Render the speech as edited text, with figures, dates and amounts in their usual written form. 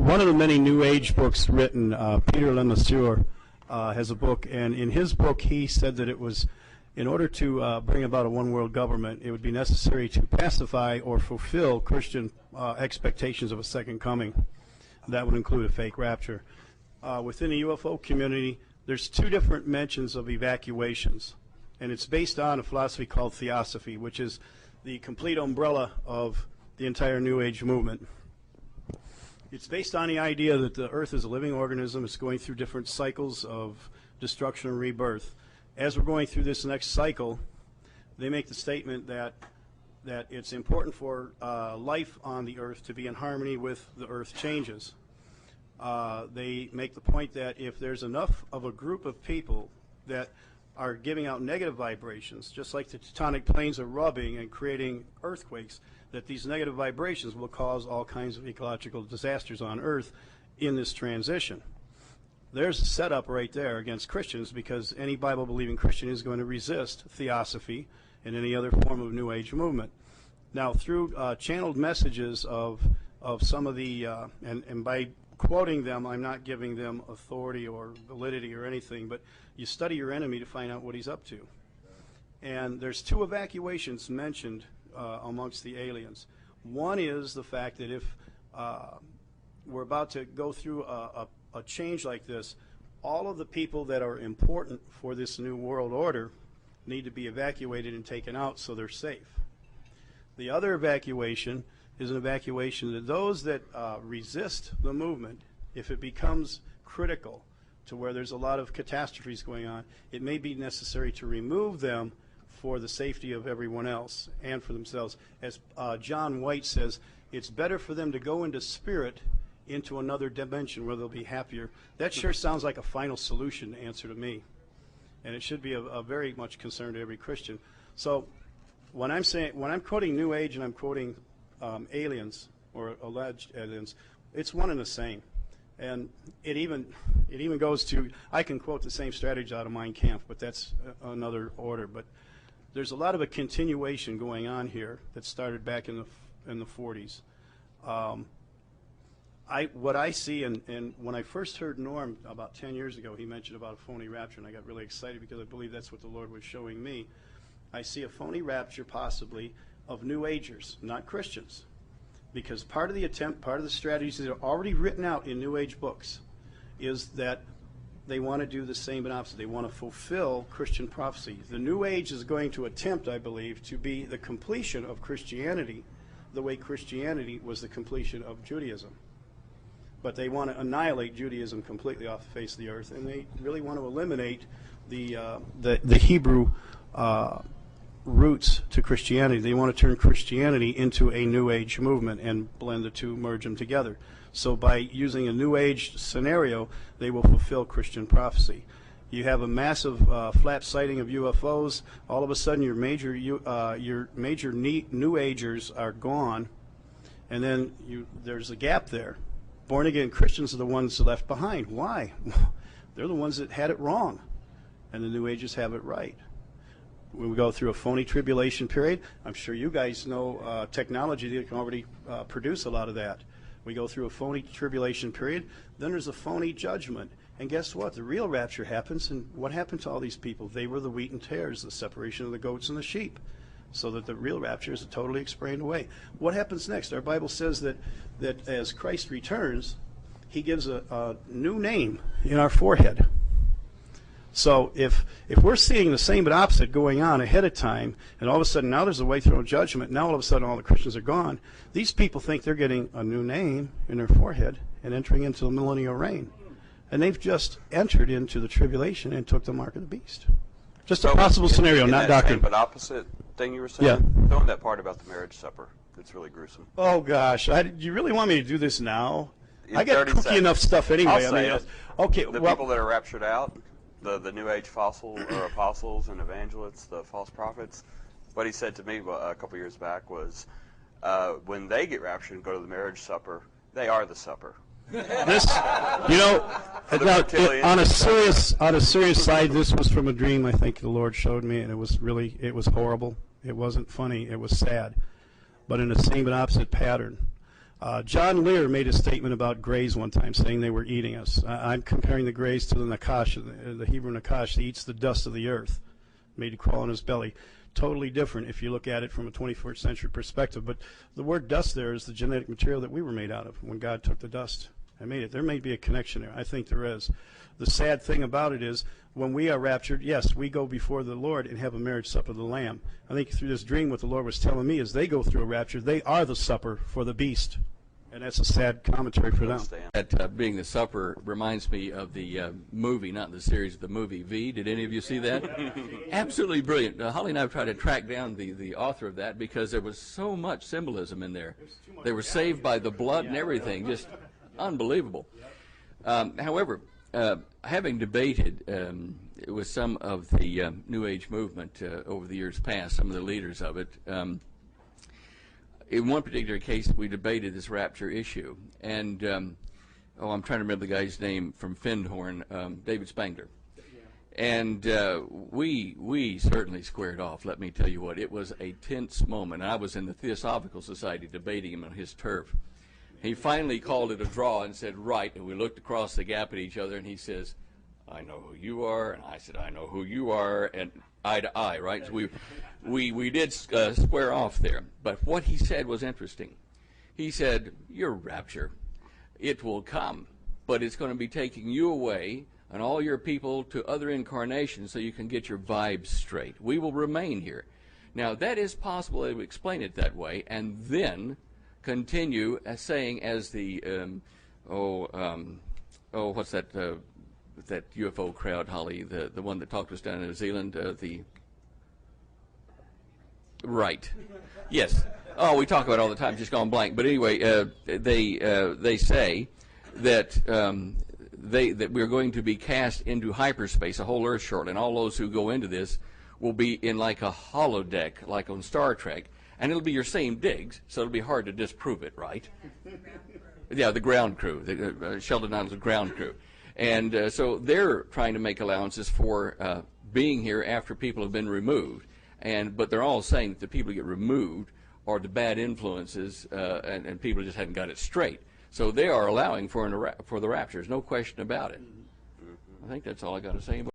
one of the many New Age books written, Peter Lemessurier, has a book, and in his book he said that it was, in order to bring about a one-world government, it would be necessary to pacify or fulfill Christian expectations of a second coming. That would include a fake rapture. Within the UFO community, there's two different mentions of evacuations, and it's based on a philosophy called theosophy, which is the complete umbrella of the entire New Age movement. It's based on the idea that the Earth is a living organism. It's going through different cycles of destruction and rebirth. As we're going through this next cycle, they make the statement that it's important for life on the Earth to be in harmony with the Earth changes. They make the point that if there's enough of a group of people that are giving out negative vibrations, just like the tectonic planes are rubbing and creating earthquakes, that these negative vibrations will cause all kinds of ecological disasters on Earth in this transition. There's a setup right there against Christians, because any Bible-believing Christian is going to resist theosophy and any other form of New Age movement. Now, through channeled messages of some of the, and by quoting them, I'm not giving them authority or validity or anything, but you study your enemy to find out what he's up to. And there's two evacuations mentioned amongst the aliens. One is the fact that if we're about to go through a change like this, all of the people that are important for this new world order need to be evacuated and taken out so they're safe. The other evacuation is an evacuation that those that resist the movement, if it becomes critical to where there's a lot of catastrophes going on, it may be necessary to remove them for the safety of everyone else and for themselves. As John White says, it's better for them to go into spirit into another dimension where they'll be happier. That sure sounds like a final solution answer to me, and it should be a very much concern to every Christian. So when I'm quoting New Age and I'm quoting aliens or alleged aliens, it's one and the same. And it even goes to, I can quote the same strategy out of Mein Kampf, but that's another order. But there's a lot of a continuation going on here that started back in the 40s. What I see, and when I first heard Norm about 10 years ago, he mentioned about a phony rapture, and I got really excited because I believe that's what the Lord was showing me. I see a phony rapture possibly of New Agers, not Christians, because part of the attempt, part of the strategies that are already written out in New Age books is that they want to do the same but opposite. They want to fulfill Christian prophecy. The New Age is going to attempt, I believe, to be the completion of Christianity the way Christianity was the completion of Judaism. But they want to annihilate Judaism completely off the face of the earth, and they really want to eliminate the Hebrew roots to Christianity. They want to turn Christianity into a New Age movement and blend the two, merge them together. So by using a New Age scenario, they will fulfill Christian prophecy. You have a massive flat sighting of UFOs. All of a sudden, your major New Agers are gone, and then there's a gap there. Born-again Christians are the ones left behind. Why? They're the ones that had it wrong, and the New Agers have it right. When we go through a phony tribulation period, I'm sure you guys know technology that can already produce a lot of that. We go through a phony tribulation period, then there's a phony judgment. And guess what? The real rapture happens, and what happened to all these people? They were the wheat and tares, the separation of the goats and the sheep, so that the real rapture is totally explained away. What happens next? Our Bible says that as Christ returns, he gives a new name in our forehead. So if we're seeing the same but opposite going on ahead of time, and all of a sudden now there's a way through judgment, now all of a sudden all the Christians are gone, these people think they're getting a new name in their forehead and entering into the millennial reign. And they've just entered into the tribulation and took the mark of the beast. Just a possible scenario, not doctrine. But opposite thing you were saying? Yeah. Throwing that part about the marriage supper. It's really gruesome. Oh, gosh. Do you really want me to do this now? I got cookie enough stuff anyway. I'll say it. Okay. The people that are raptured out, the New Age apostles and evangelists, the false prophets, what he said to me a couple years back was, when they get raptured and go to the marriage supper, they are the supper. This, on a serious side, this was from a dream I think the Lord showed me, and it was horrible. It wasn't funny. It was sad, but in the same but opposite pattern. John Lear made a statement about grays one time, saying they were eating us. I'm comparing the grays to the nakash, the Hebrew nakash that eats the dust of the earth, made it crawl on his belly. Totally different if you look at it from a 21st century perspective. But the word dust there is the genetic material that we were made out of when God took the dust and made it. There may be a connection there. I think there is. The sad thing about it is when we are raptured, yes, we go before the Lord and have a marriage supper of the Lamb. I think through this dream what the Lord was telling me is they go through a rapture. They are the supper for the beast. And that's a sad commentary for them. That being the supper reminds me of the movie, not the series, the movie V. Did any of you see that? Absolutely brilliant. Holly and I have tried to track down the author of that because there was so much symbolism in there. They were saved by the blood and everything. Just unbelievable. However, having debated with some of the New Age movement over the years past, some of the leaders of it, in one particular case, we debated this rapture issue, and I'm trying to remember the guy's name from Findhorn, David Spangler, and we certainly squared off. Let me tell you what, it was a tense moment. I was in the Theosophical Society debating him on his turf. He finally called it a draw and said, right, and we looked across the gap at each other, and he says, I know who you are, and I said, I know who you are, and eye to eye, right? So we did square off there. But what he said was interesting. He said, your rapture, it will come, but it's going to be taking you away and all your people to other incarnations so you can get your vibes straight. We will remain here. Now, that is possible to explain it that way, and then continue as saying as the, what's that, that UFO crowd, Holly, the one that talked to us down in New Zealand, right, yes. Oh, we talk about it all the time, just gone blank. But anyway, they say that that we're going to be cast into hyperspace, a whole Earth shortly, and all those who go into this will be in like a holodeck, like on Star Trek, and it'll be your same digs, so it'll be hard to disprove it, right? Yeah, the ground crew, Sheldon Island's ground crew. And so they're trying to make allowances for being here after people have been removed. But they're all saying that the people who get removed are the bad influences, and people just hadn't got it straight. So they are allowing for the rapture. There's no question about it. I think that's all I got to say about it.